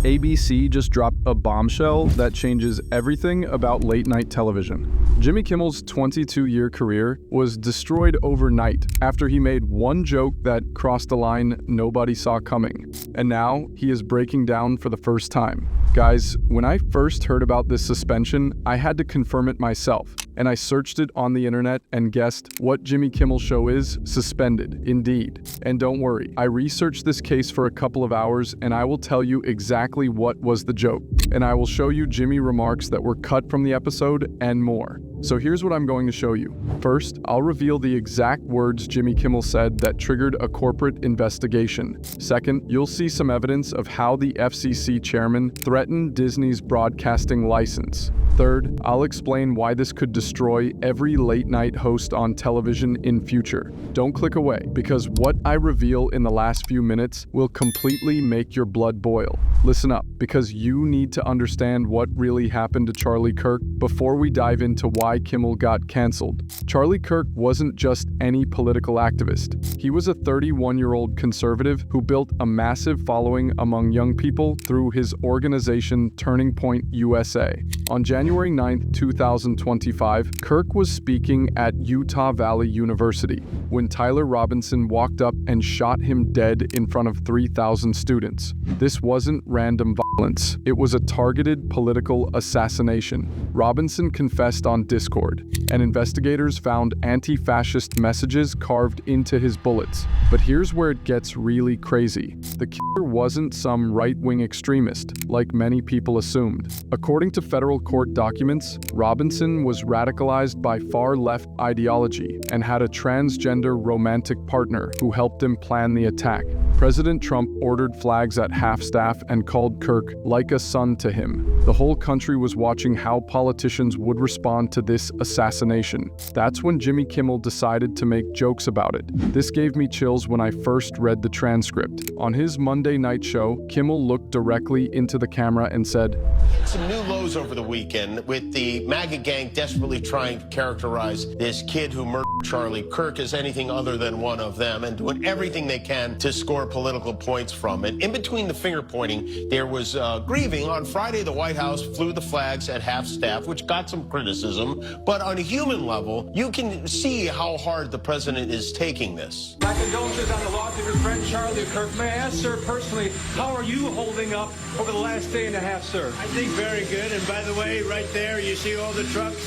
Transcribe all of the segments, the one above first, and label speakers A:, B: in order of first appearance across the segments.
A: ABC just dropped a bombshell that changes everything about late-night television. Jimmy Kimmel's 22-year career was destroyed overnight after he made one joke that crossed a line nobody saw coming. And now he is breaking down for the first time. Guys, when I first heard about this suspension, I had to confirm it myself, and I searched it on the internet and guessed what Jimmy Kimmel Show is suspended, indeed. And don't worry, I researched this case for a couple of hours, and I will tell you exactly what was the joke. And I will show you Jimmy remarks that were cut from the episode and more. So here's what I'm going to show you. First, I'll reveal the exact words Jimmy Kimmel said that triggered a corporate investigation. Second, you'll see some evidence of how the FCC chairman threatened Disney's broadcasting license. Third, I'll explain why this could destroy every late-night host on television in future. Don't click away, because what I reveal in the last few minutes will completely make your blood boil. Listen up, because you need to understand what really happened to Charlie Kirk before we dive into why Kimmel got canceled. Charlie Kirk wasn't just any political activist. He was a 31-year-old conservative who built a massive following among young people through his organization Turning Point USA. On January 9, 2025, Kirk was speaking at Utah Valley University when Tyler Robinson walked up and shot him dead in front of 3,000 students. This wasn't random violence. It was a targeted political assassination. Robinson confessed on Discord, and investigators found anti-fascist messages carved into his bullets. But here's where it gets really crazy. The killer wasn't some right-wing extremist, like many people assumed. According to federal court documents, Robinson was radicalized by far-left ideology and had a transgender romantic partner who helped him plan the attack. President Trump ordered flags at half-staff and called Kirk like a son to him. The whole country was watching how politicians would respond to this assassination. That's when Jimmy Kimmel decided to make jokes about it. This gave me chills when I first read the transcript. On his Monday night show, Kimmel looked directly into the camera and said,
B: "Some new lows over the weekend with the MAGA gang desperately trying to characterize this kid who murdered Charlie Kirk as anything other than one of them and doing everything they can to score political points from it. In between the finger pointing, there was grieving. On Friday, the White House flew the flags at half-staff, which got some criticism. But on a human level, you can see how hard the president is taking this.
C: My condolences on the loss of your friend Charlie Kirk. May I ask, sir, personally, how are you holding up over the last day and a half, sir?
D: I think very good. And by the way, right there, you see all the trucks?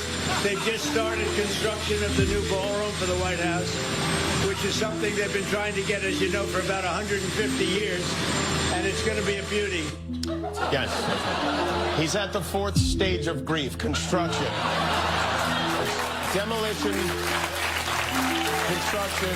D: They've just started construction of the new ballroom for the White House, which is something they've been trying to get, as you know, for about 150 years. And it's going to be a beauty.
B: Yes. He's at the fourth stage of grief, construction. Demolition, construction.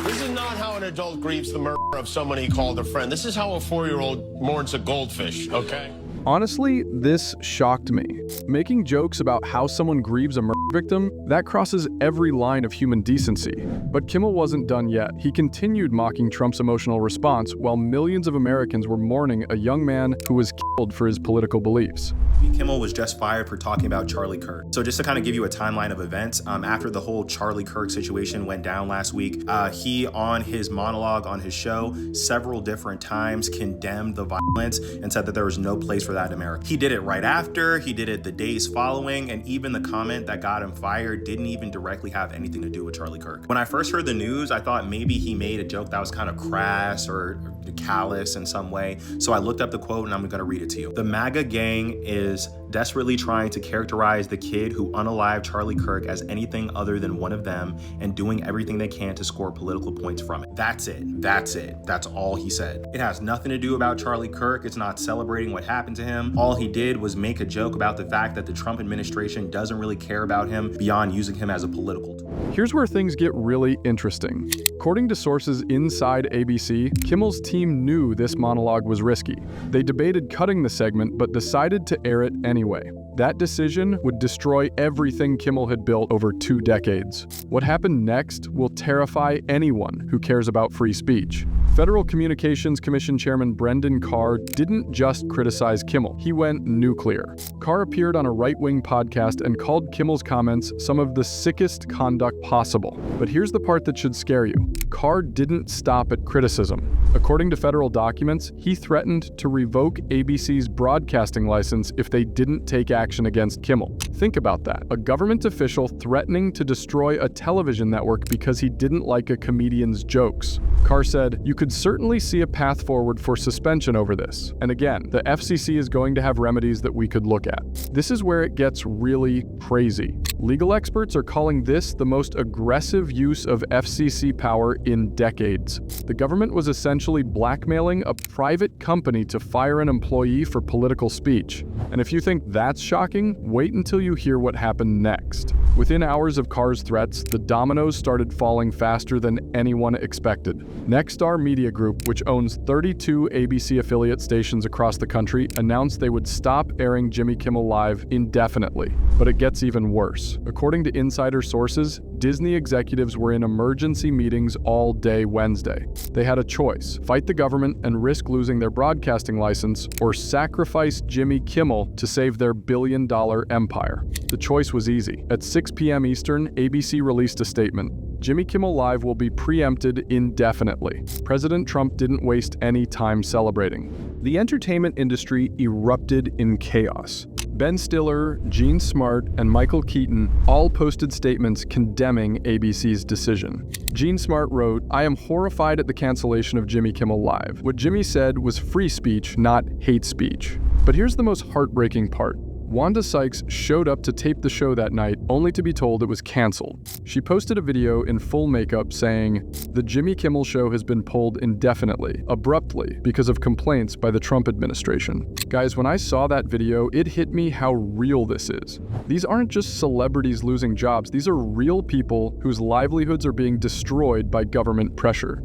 B: This is not how an adult grieves the murder of someone he called a friend. This is how a 4-year-old mourns a goldfish, okay?
A: Honestly, this shocked me. Making jokes about how someone grieves a murder victim, that crosses every line of human decency. But Kimmel wasn't done yet. He continued mocking Trump's emotional response while millions of Americans were mourning a young man who was killed for his political beliefs.
E: Kimmel was just fired for talking about Charlie Kirk. So just to kind of give you a timeline of events, after the whole Charlie Kirk situation went down last week, he, on his monologue on his show, several different times condemned the violence and said that there was no place for that in America. He did it right after, he did it the days following, and even the comment that got him fired didn't even directly have anything to do with Charlie Kirk. When I first heard the news, I thought maybe he made a joke that was kind of crass or callous in some way. So I looked up the quote and I'm gonna read it to you. "The MAGA gang is desperately trying to characterize the kid who unalived Charlie Kirk as anything other than one of them and doing everything they can to score political points from it." That's it. That's it. That's all he said. It has nothing to do about Charlie Kirk. It's not celebrating what happened to him. All he did was make a joke about the fact that the Trump administration doesn't really care about him beyond using him as a political tool.
A: Here's where things get really interesting. According to sources inside ABC, Kimmel's team knew this monologue was risky. They debated cutting the segment, but decided to air it anyway. That decision would destroy everything Kimmel had built over 2 decades. What happened next will terrify anyone who cares about free speech. Federal Communications Commission Chairman Brendan Carr didn't just criticize Kimmel, he went nuclear. Carr appeared on a right-wing podcast and called Kimmel's comments some of the sickest conduct possible. But here's the part that should scare you. Carr didn't stop at criticism. According to federal documents, he threatened to revoke ABC's broadcasting license if they didn't take action against Kimmel. Think about that. A government official threatening to destroy a television network because he didn't like a comedian's jokes. Carr said, "You could certainly see a path forward for suspension over this. And again, the FCC is going to have remedies that we could look at." This is where it gets really crazy. Legal experts are calling this the most aggressive use of FCC power in decades. The government was essentially blackmailing a private company to fire an employee for political speech. And if you think that's shocking, wait until you hear what happened next. Within hours of Carr's threats, the dominoes started falling faster than anyone expected. Nexstar Media Group, which owns 32 ABC affiliate stations across the country, announced they would stop airing Jimmy Kimmel Live indefinitely. But it gets even worse. According to insider sources, Disney executives were in emergency meetings all day Wednesday. They had a choice: fight the government and risk losing their broadcasting license, or sacrifice Jimmy Kimmel to save their billion-dollar empire. The choice was easy. At 6 p.m. Eastern, ABC released a statement. Jimmy Kimmel Live will be preempted indefinitely. President Trump didn't waste any time celebrating. The entertainment industry erupted in chaos. Ben Stiller, Gene Smart, and Michael Keaton all posted statements condemning ABC's decision. Gene Smart wrote, "I am horrified at the cancellation of Jimmy Kimmel Live. What Jimmy said was free speech, not hate speech." But here's the most heartbreaking part. Wanda Sykes showed up to tape the show that night, only to be told it was canceled. She posted a video in full makeup saying, "The Jimmy Kimmel Show has been pulled indefinitely, abruptly, because of complaints by the Trump administration." Guys, when I saw that video, it hit me how real this is. These aren't just celebrities losing jobs, these are real people whose livelihoods are being destroyed by government pressure.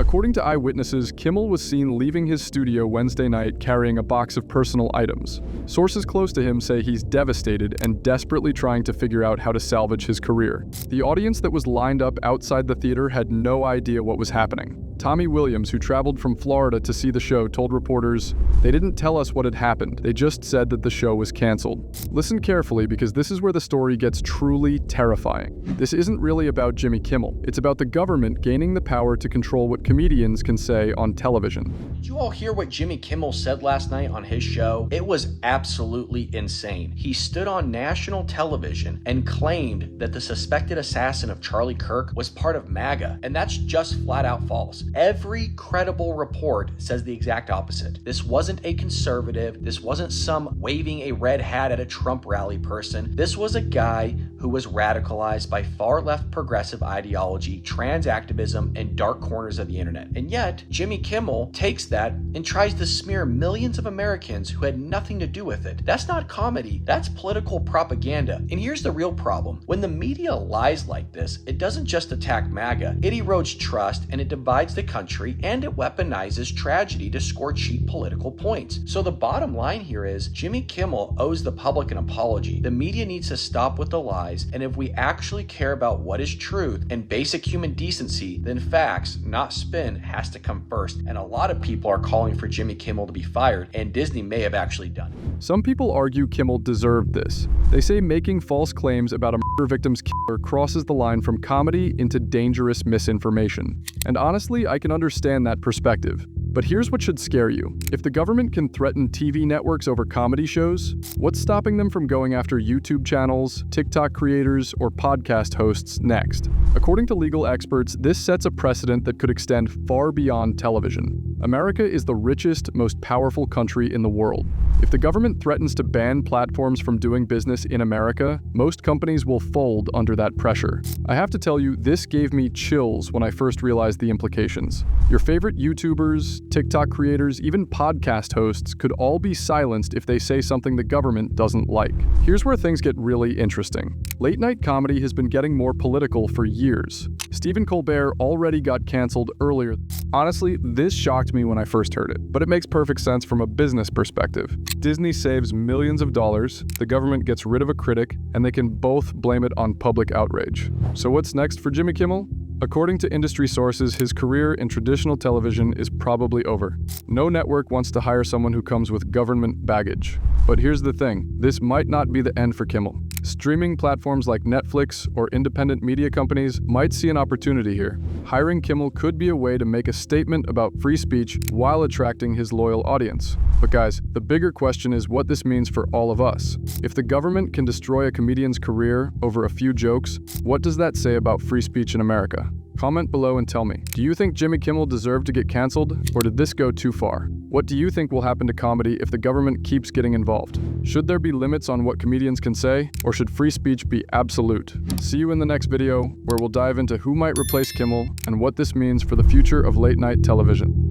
A: According to eyewitnesses, Kimmel was seen leaving his studio Wednesday night carrying a box of personal items. Sources close to him say he's devastated and desperately trying to figure out how to salvage his career. The audience that was lined up outside the theater had no idea what was happening. Tommy Williams, who traveled from Florida to see the show, told reporters, "They didn't tell us what had happened. They just said that the show was canceled." Listen carefully, because this is where the story gets truly terrifying. This isn't really about Jimmy Kimmel. It's about the government gaining the power to control what comedians can say on television.
F: Did you all hear what Jimmy Kimmel said last night on his show? It was absolutely insane. He stood on national television and claimed that the suspected assassin of Charlie Kirk was part of MAGA, and that's just flat out false. Every credible report says the exact opposite. This wasn't a conservative. This wasn't some waving a red hat at a Trump rally person. This was a guy who was radicalized by far-left progressive ideology, trans activism, and dark corners of the internet. And yet, Jimmy Kimmel takes that and tries to smear millions of Americans who had nothing to do with it. That's not comedy. That's political propaganda. And here's the real problem. When the media lies like this, it doesn't just attack MAGA. It erodes trust, and it divides the country, and it weaponizes tragedy to score cheap political points. So the bottom line here is Jimmy Kimmel owes the public an apology. The media needs to stop with the lies, and if we actually care about what is truth and basic human decency, then facts, not spin, has to come first. And a lot of people are calling for Jimmy Kimmel to be fired, and Disney may have actually done it.
A: Some people argue Kimmel deserved this. They say making false claims about a murder victim's killer crosses the line from comedy into dangerous misinformation. And honestly, I can understand that perspective. But here's what should scare you. If the government can threaten TV networks over comedy shows, what's stopping them from going after YouTube channels, TikTok creators, or podcast hosts next? According to legal experts, this sets a precedent that could extend far beyond television. America is the richest, most powerful country in the world. If the government threatens to ban platforms from doing business in America, most companies will fold under that pressure. I have to tell you, this gave me chills when I first realized the implications. Your favorite YouTubers, TikTok creators, even podcast hosts could all be silenced if they say something the government doesn't like. Here's where things get really interesting. Late-night comedy has been getting more political for years. Stephen Colbert already got canceled earlier. Honestly, this shocked me when I first heard it, but it makes perfect sense from a business perspective. Disney saves millions of dollars, the government gets rid of a critic, and they can both blame it on public outrage. So what's next for Jimmy Kimmel? According to industry sources, his career in traditional television is probably over. No network wants to hire someone who comes with government baggage. But here's the thing, this might not be the end for Kimmel. Streaming platforms like Netflix or independent media companies might see an opportunity here. Hiring Kimmel could be a way to make a statement about free speech while attracting his loyal audience. But guys, the bigger question is what this means for all of us. If the government can destroy a comedian's career over a few jokes, what does that say about free speech in America? Comment below and tell me, do you think Jimmy Kimmel deserved to get canceled, or did this go too far? What do you think will happen to comedy if the government keeps getting involved? Should there be limits on what comedians can say, or should free speech be absolute? See you in the next video, where we'll dive into who might replace Kimmel and what this means for the future of late-night television.